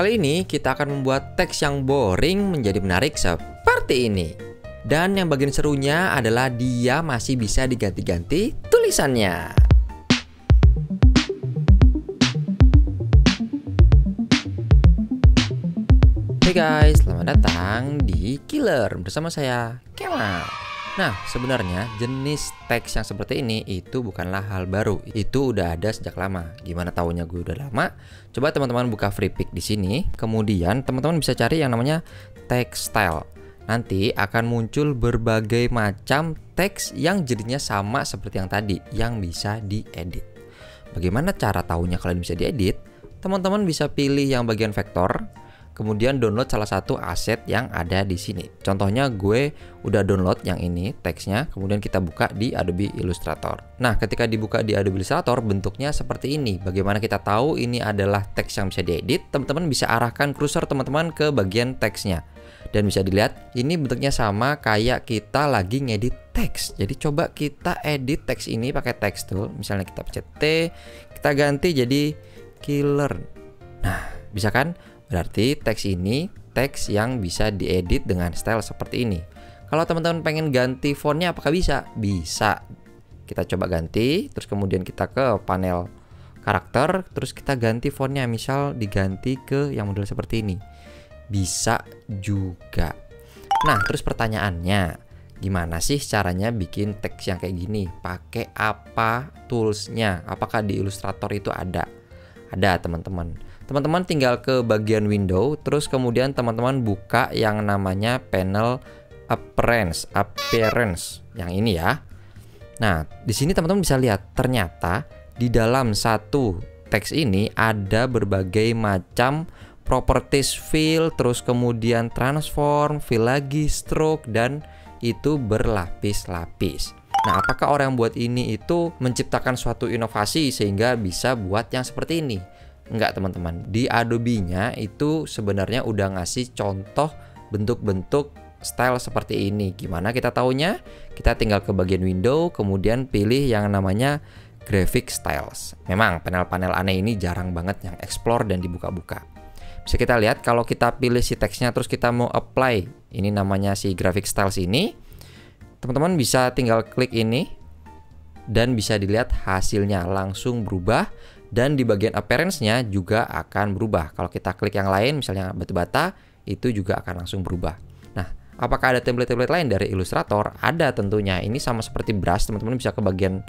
Kali ini kita akan membuat teks yang boring menjadi menarik seperti ini. Dan yang bagian serunya adalah dia masih bisa diganti-ganti tulisannya. Hey guys, selamat datang di Killer bersama saya, Kemal. Nah, sebenarnya jenis teks yang seperti ini itu bukanlah hal baru. Itu udah ada sejak lama. Gimana taunya gue udah lama? Coba teman-teman buka free pick di sini. Kemudian teman-teman bisa cari yang namanya text style. Nanti akan muncul berbagai macam teks yang jadinya sama seperti yang tadi, yang bisa diedit. Bagaimana cara taunya kalian bisa diedit? Teman-teman bisa pilih yang bagian vektor. Kemudian download salah satu aset yang ada di sini. Contohnya gue udah download yang ini teksnya, kemudian kita buka di Adobe Illustrator. Nah, ketika dibuka di Adobe Illustrator bentuknya seperti ini. Bagaimana kita tahu ini adalah teks yang bisa diedit? Teman-teman bisa arahkan cursor teman-teman ke bagian teksnya. Dan bisa dilihat ini bentuknya sama kayak kita lagi ngedit teks. Jadi coba kita edit teks ini pakai text tool. Misalnya kita pencet T, kita ganti jadi killer. Nah, bisa kan? Berarti teks ini teks yang bisa diedit dengan style seperti ini. Kalau teman-teman pengen ganti fontnya apakah bisa? Bisa. Kita coba ganti, terus kemudian kita ke panel karakter, terus kita ganti fontnya. Misal diganti ke yang model seperti ini. Bisa juga. Nah, terus pertanyaannya, gimana sih caranya bikin teks yang kayak gini? Pakai apa toolsnya? Apakah di Illustrator itu ada? Ada, teman-teman. Teman-teman tinggal ke bagian window, terus kemudian teman-teman buka yang namanya panel appearance yang ini ya. Nah, di sini teman-teman bisa lihat ternyata di dalam satu teks ini ada berbagai macam properties fill, terus kemudian transform, fill lagi, stroke, dan itu berlapis-lapis. Nah, apakah orang yang buat ini itu menciptakan suatu inovasi sehingga bisa buat yang seperti ini? Enggak, teman-teman. Di Adobe-nya itu sebenarnya udah ngasih contoh bentuk-bentuk style seperti ini. Gimana kita taunya? Kita tinggal ke bagian window, kemudian pilih yang namanya graphic styles. Memang panel-panel aneh ini jarang banget yang explore dan dibuka-buka. Bisa kita lihat kalau kita pilih si teksnya terus kita mau apply, ini namanya si graphic styles ini. Teman-teman bisa tinggal klik ini dan bisa dilihat hasilnya langsung berubah. Dan di bagian appearance-nya juga akan berubah. Kalau kita klik yang lain, misalnya batu-bata, itu juga akan langsung berubah. Nah, apakah ada template-template lain dari Illustrator? Ada tentunya. Ini sama seperti brush, teman-teman bisa ke bagian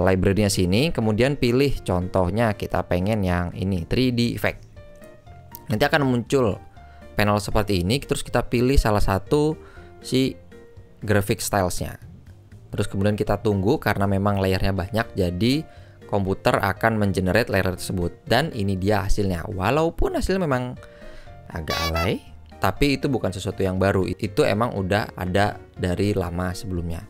library-nya sini. Kemudian pilih contohnya, kita pengen yang ini, 3D effect. Nanti akan muncul panel seperti ini. Terus kita pilih salah satu si graphic styles-nya. Terus kemudian kita tunggu karena memang layernya banyak, jadi komputer akan mengenerate layer tersebut. Dan ini dia hasilnya. Walaupun hasilnya memang agak alay, tapi itu bukan sesuatu yang baru. Itu emang udah ada dari lama sebelumnya.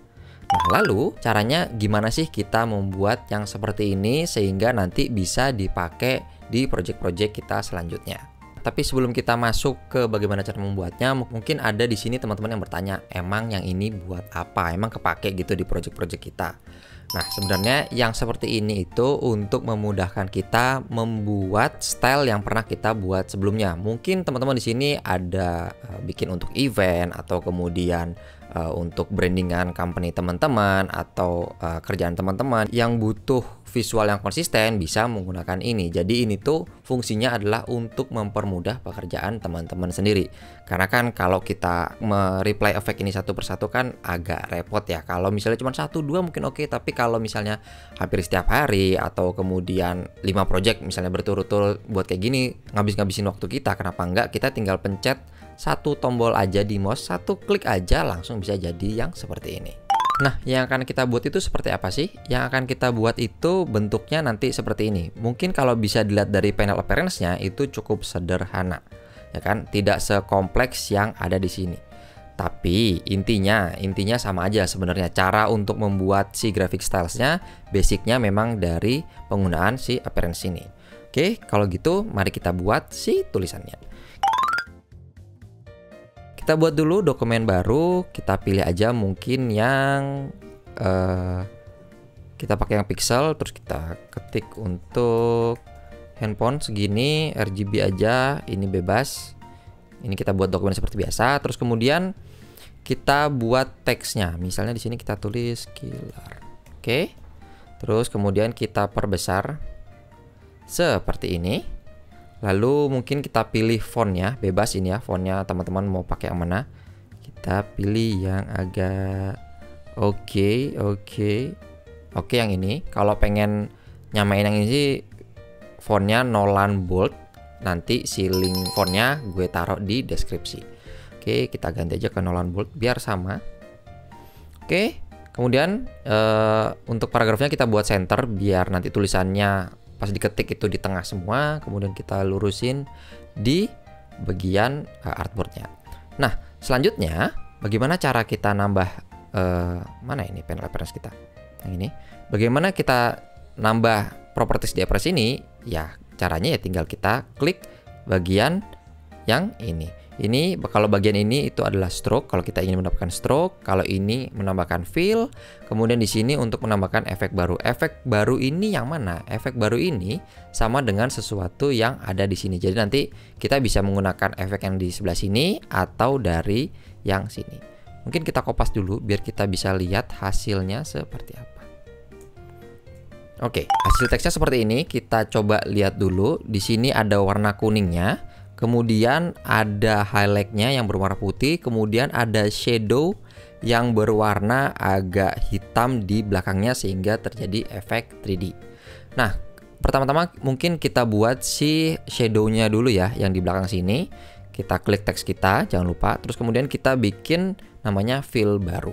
Nah, lalu caranya gimana sih kita membuat yang seperti ini sehingga nanti bisa dipakai di project-project kita selanjutnya. Tapi sebelum kita masuk ke bagaimana cara membuatnya, mungkin ada di sini teman-teman yang bertanya, emang yang ini buat apa? Emang kepake gitu di project-project kita? Nah, sebenarnya yang seperti ini itu untuk memudahkan kita membuat style yang pernah kita buat sebelumnya. Mungkin teman-teman di sini ada bikin untuk event atau kemudian untuk brandingan company teman-teman atau kerjaan teman-teman yang butuh visual yang konsisten bisa menggunakan ini. Jadi ini tuh fungsinya adalah untuk mempermudah pekerjaan teman-teman sendiri. Karena kan kalau kita me-reply effect ini satu persatu kan agak repot ya. Kalau misalnya cuma 1-2 mungkin oke, tapi kalau misalnya hampir setiap hari atau kemudian 5 project misalnya berturut-turut buat kayak gini, ngabisin waktu kita. Kenapa enggak kita tinggal pencet satu tombol aja di mouse, satu klik aja langsung bisa jadi yang seperti ini. Nah, yang akan kita buat itu seperti apa sih? Yang akan kita buat itu bentuknya nanti seperti ini. Mungkin kalau bisa dilihat dari panel appearance-nya itu cukup sederhana, ya kan? Tidak sekompleks yang ada di sini. Tapi intinya sama aja sebenarnya. Cara untuk membuat si graphic styles-nya, basicnya memang dari penggunaan si appearance ini. Oke, kalau gitu mari kita buat si tulisannya. Kita buat dulu dokumen baru, kita pilih aja mungkin yang kita pakai yang pixel, terus kita ketik untuk handphone segini, RGB aja, ini bebas. Ini kita buat dokumen seperti biasa. Terus kemudian kita buat teksnya. Misalnya di sini kita tulis killer. Oke. Terus kemudian kita perbesar seperti ini. Lalu mungkin kita pilih fontnya, bebas ini ya, fontnya teman-teman mau pakai yang mana. Kita pilih yang agak oke, yang ini. Kalau pengen nyamain yang ini sih fontnya Nolan Bold. Nanti si link fontnya gue taruh di deskripsi. Oke, kita ganti aja ke Nolan Bold biar sama. Oke, kemudian untuk paragrafnya kita buat center biar nanti tulisannya pas diketik itu di tengah semua. Kemudian kita lurusin di bagian artboardnya. Nah, selanjutnya bagaimana cara kita nambah mana ini panel appearance kita? Yang ini. Bagaimana kita nambah properties di appearance ini? Ya, caranya ya tinggal kita klik bagian yang ini. Ini kalau bagian ini itu adalah stroke kalau kita ingin menambahkan stroke, kalau ini menambahkan fill, kemudian di sini untuk menambahkan efek baru. Efek baru ini yang mana? Efek baru ini sama dengan sesuatu yang ada di sini. Jadi nanti kita bisa menggunakan efek yang di sebelah sini atau dari yang sini. Mungkin kita kopas dulu biar kita bisa lihat hasilnya seperti apa. Oke, hasil teksnya seperti ini. Kita coba lihat dulu. Di sini ada warna kuningnya. Kemudian ada highlightnya yang berwarna putih, kemudian ada shadow yang berwarna agak hitam di belakangnya sehingga terjadi efek 3D. Nah, pertama-tama mungkin kita buat si shadownya dulu ya, yang di belakang sini. Kita klik teks kita, jangan lupa. Terus kemudian kita bikin namanya fill baru.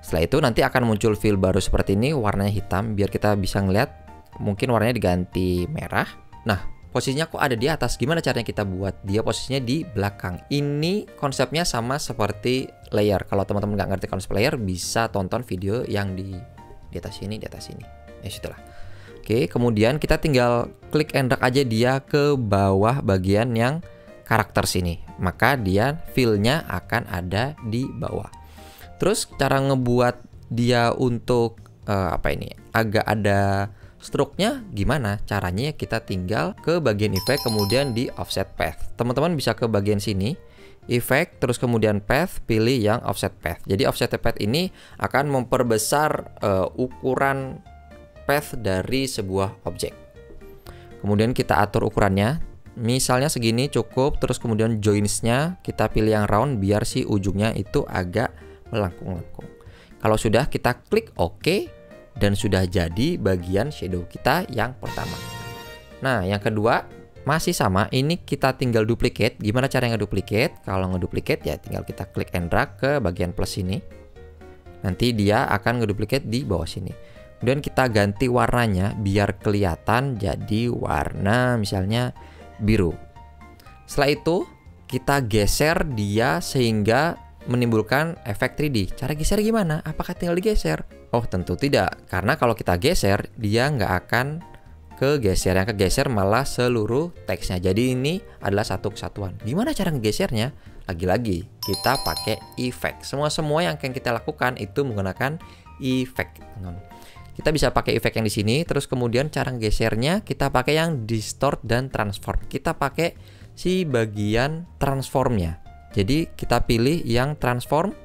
Setelah itu nanti akan muncul fill baru seperti ini, warnanya hitam, biar kita bisa ngeliat. Mungkin warnanya diganti merah. Nah, posisinya kok ada di atas, gimana caranya kita buat dia posisinya di belakang. Ini konsepnya sama seperti layer. Kalau teman-teman nggak ngerti konsep layer, bisa tonton video yang di atas sini, ya sudahlah. Oke, kemudian kita tinggal klik and drag aja dia ke bawah bagian yang karakter sini, maka dia fill-nya akan ada di bawah. Terus cara ngebuat dia untuk agak ada stroke-nya gimana? Caranya kita tinggal ke bagian effect, kemudian di offset path. Teman-teman bisa ke bagian sini, effect, terus kemudian path, pilih yang offset path. Jadi offset path ini akan memperbesar ukuran path dari sebuah objek. Kemudian kita atur ukurannya. Misalnya segini cukup, terus kemudian joints-nya kita pilih yang round biar si ujungnya itu agak melengkung-lengkung. Kalau sudah, kita klik OK. Dan sudah jadi bagian shadow kita yang pertama. Nah, yang kedua masih sama. Ini kita tinggal duplicate. Gimana cara ngeduplicate? Kalau ngeduplicate ya tinggal kita klik and drag ke bagian plus ini. Nanti dia akan ngeduplicate di bawah sini. Kemudian kita ganti warnanya biar kelihatan jadi warna misalnya biru. Setelah itu kita geser dia sehingga menimbulkan efek 3D. Cara geser gimana? Apakah tinggal digeser? Oh, tentu tidak. Karena kalau kita geser, dia nggak akan kegeser. Yang kegeser malah seluruh teksnya. Jadi ini adalah satu kesatuan. Gimana cara ngegesernya? Lagi-lagi, kita pakai efek. Semua yang akan kita lakukan itu menggunakan efek. Kita bisa pakai efek yang di sini. Terus kemudian cara ngegesernya, kita pakai yang distort dan transform. Kita pakai si bagian transformnya. Jadi kita pilih yang transform.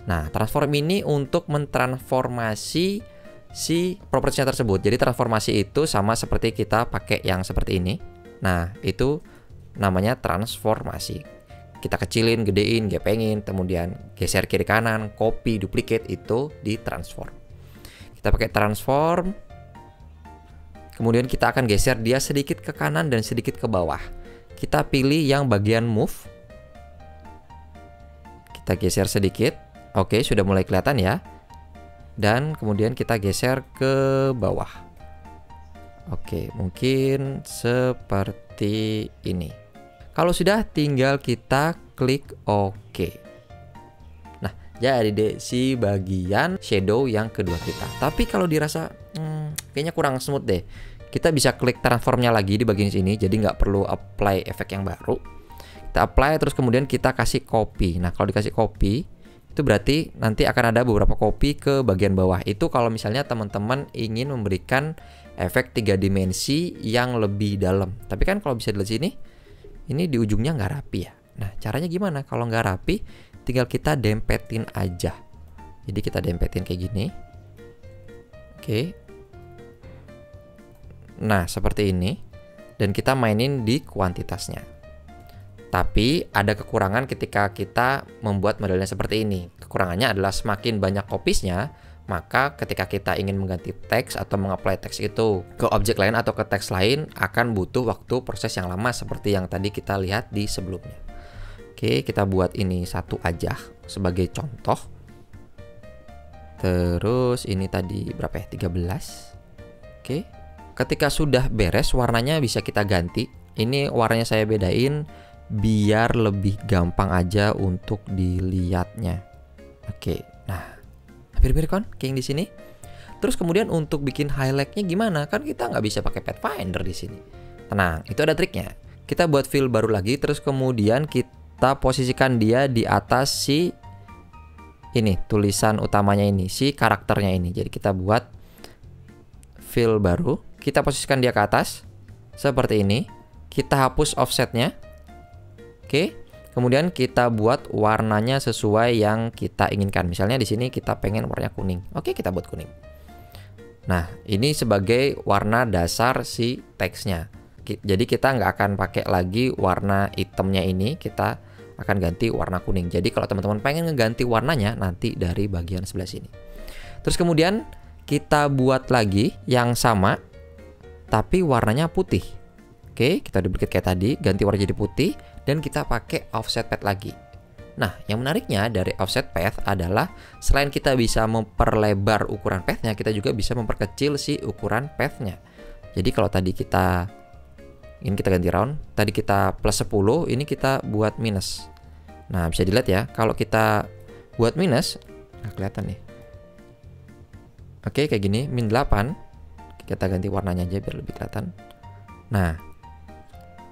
Nah, transform ini untuk mentransformasi si propertinya tersebut. Jadi transformasi itu sama seperti kita pakai yang seperti ini. Nah, itu namanya transformasi. Kita kecilin, gedein, gepengin, kemudian geser kiri kanan, copy, duplicate, itu di transform. Kita pakai transform. Kemudian kita akan geser dia sedikit ke kanan dan sedikit ke bawah. Kita pilih yang bagian move. Kita geser sedikit. Oke, sudah mulai kelihatan ya. Dan kemudian kita geser ke bawah. Oke, mungkin seperti ini. Kalau sudah, tinggal kita klik OK. Nah, jadi deh si bagian shadow yang kedua kita. Tapi kalau dirasa kayaknya kurang smooth deh, kita bisa klik transformnya lagi di bagian sini. Jadi nggak perlu apply efek yang baru. Kita apply, terus kemudian kita kasih copy. Nah, kalau dikasih copy, itu berarti nanti akan ada beberapa copy ke bagian bawah. Itu kalau misalnya teman-teman ingin memberikan efek 3 dimensi yang lebih dalam. Tapi kan kalau bisa dilihat sini, ini di ujungnya nggak rapi ya. Nah, caranya gimana? Kalau nggak rapi, tinggal kita dempetin aja. Jadi kita dempetin kayak gini. Oke. Nah, seperti ini. Dan kita mainin di kuantitasnya. Tapi ada kekurangan ketika kita membuat modelnya seperti ini. Kekurangannya adalah semakin banyak copiesnya, maka ketika kita ingin mengganti teks atau mengapply teks itu ke objek lain atau ke teks lain akan butuh waktu proses yang lama seperti yang tadi kita lihat di sebelumnya. Oke, kita buat ini satu aja sebagai contoh. Terus ini tadi berapa ya? 13. Oke. Ketika sudah beres warnanya bisa kita ganti. Ini warnanya saya bedain biar lebih gampang aja untuk dilihatnya. Oke. Nah, hampir mirip kan kayak yang di sini. Terus kemudian untuk bikin highlightnya gimana? Kan kita nggak bisa pakai Pathfinder di sini. Tenang, itu ada triknya. Kita buat fill baru lagi, terus kemudian kita posisikan dia di atas si ini tulisan utamanya ini, si karakternya ini. Jadi kita buat fill baru, kita posisikan dia ke atas seperti ini. Kita hapus offsetnya. Oke. Kemudian kita buat warnanya sesuai yang kita inginkan. Misalnya di sini kita pengen warnanya kuning. Oke, kita buat kuning. Nah, ini sebagai warna dasar si teksnya. Jadi kita nggak akan pakai lagi warna hitamnya ini, kita akan ganti warna kuning. Jadi kalau teman-teman pengen ngeganti warnanya nanti dari bagian sebelah sini. Terus kemudian kita buat lagi yang sama tapi warnanya putih. Oke, kita duplicate kayak tadi, ganti warna jadi putih dan kita pakai offset path lagi. Nah, yang menariknya dari offset path adalah selain kita bisa memperlebar ukuran pathnya, kita juga bisa memperkecil si ukuran pathnya. Jadi kalau tadi ini kita ganti round, tadi kita plus 10, ini kita buat minus. Nah, bisa dilihat ya, kalau kita buat minus, nggak kelihatan nih. Oke, kayak gini, min 8. Kita ganti warnanya aja biar lebih kelihatan. Nah,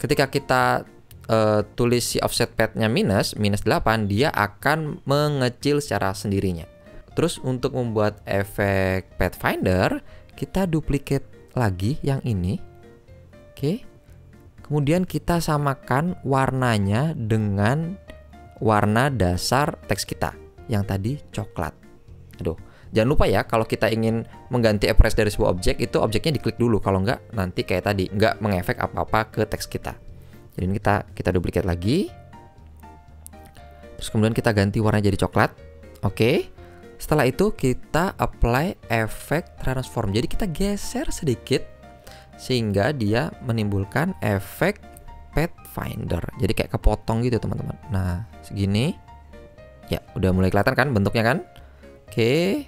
ketika kita tulis si offset path-nya minus 8, dia akan mengecil secara sendirinya. Terus untuk membuat efek Pathfinder, kita duplicate lagi yang ini. Oke. Kemudian kita samakan warnanya dengan warna dasar teks kita yang tadi coklat. Aduh, jangan lupa ya kalau kita ingin mengganti appearance dari sebuah objek itu objeknya diklik dulu, kalau enggak nanti kayak tadi enggak mengefek apa-apa ke teks kita. Jadi ini kita duplicate lagi. Terus kemudian kita ganti warna jadi coklat. Oke. Setelah itu kita apply efek transform. Jadi kita geser sedikit sehingga dia menimbulkan efek Pathfinder. Jadi kayak kepotong gitu teman-teman. Nah, segini. Ya, udah mulai kelihatan kan bentuknya kan? Oke.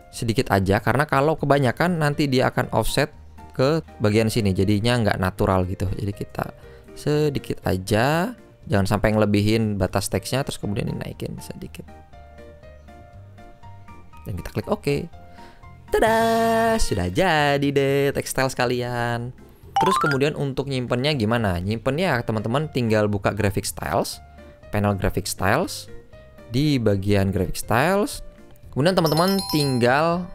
Sedikit aja karena kalau kebanyakan nanti dia akan offset ke bagian sini. Jadinya nggak natural gitu. Jadi kita sedikit aja, jangan sampai ngelebihin batas teksnya, terus kemudian dinaikin sedikit dan kita klik OK. Tada, sudah jadi deh textile sekalian. Terus kemudian untuk nyimpennya gimana? Nyimpennya teman-teman tinggal buka graphic styles, panel graphic styles, di bagian graphic styles, kemudian teman-teman tinggal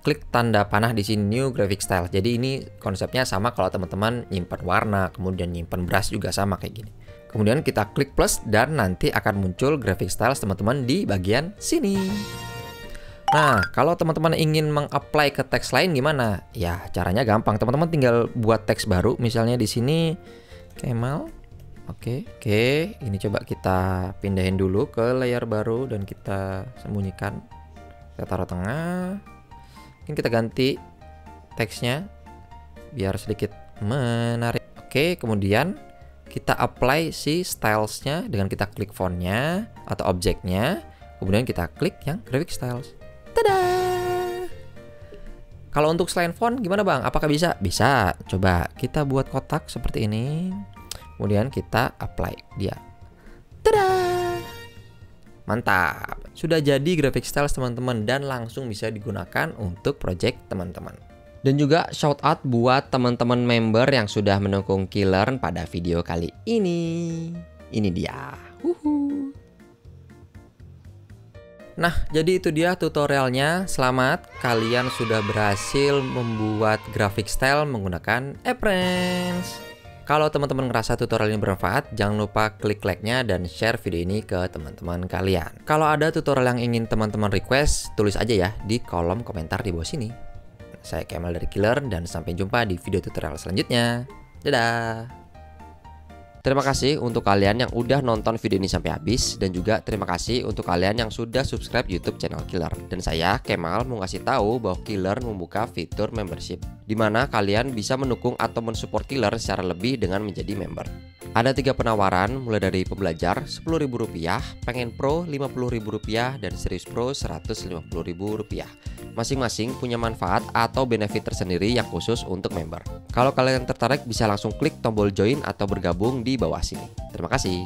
klik tanda panah di sini new graphic style. Jadi ini konsepnya sama kalau teman-teman nyimpan warna, kemudian nyimpan brush juga sama kayak gini. Kemudian kita klik plus dan nanti akan muncul graphic styles teman-teman di bagian sini. Nah, kalau teman-teman ingin meng-apply ke teks lain gimana? Ya, caranya gampang. Teman-teman tinggal buat teks baru, misalnya di sini Kemal. Oke, ini coba kita pindahin dulu ke layer baru dan kita sembunyikan. Kita taruh tengah. Mungkin kita ganti teksnya biar sedikit menarik. Oke, kemudian kita apply si stylesnya dengan kita klik fontnya atau objeknya, kemudian kita klik yang graphic styles. Tada! Kalau untuk selain font gimana bang? Apakah bisa? Bisa. Coba kita buat kotak seperti ini, kemudian kita apply dia. Tada! Mantap, sudah jadi graphic styles teman-teman dan langsung bisa digunakan untuk project teman-teman. Dan juga shout out buat teman-teman member yang sudah mendukung Keylearn pada video kali ini. Ini dia. Nah, jadi itu dia tutorialnya. Selamat, kalian sudah berhasil membuat graphic style menggunakan Apprance. Kalau teman-teman ngerasa tutorial ini bermanfaat, jangan lupa klik like-nya dan share video ini ke teman-teman kalian. Kalau ada tutorial yang ingin teman-teman request, tulis aja ya di kolom komentar di bawah sini. Saya Kemal dari Killer dan sampai jumpa di video tutorial selanjutnya. Dadah! Terima kasih untuk kalian yang udah nonton video ini sampai habis, dan juga terima kasih untuk kalian yang sudah subscribe YouTube channel Killer. Dan saya Kemal mau ngasih tahu bahwa Killer membuka fitur membership, di mana kalian bisa mendukung atau mensupport Killer secara lebih dengan menjadi member. Ada 3 penawaran, mulai dari pembelajar Rp10.000, pengen pro Rp50.000, dan serius pro Rp150.000. Masing-masing punya manfaat atau benefit tersendiri yang khusus untuk member. Kalau kalian tertarik bisa langsung klik tombol join atau bergabung di bawah sini. Terima kasih.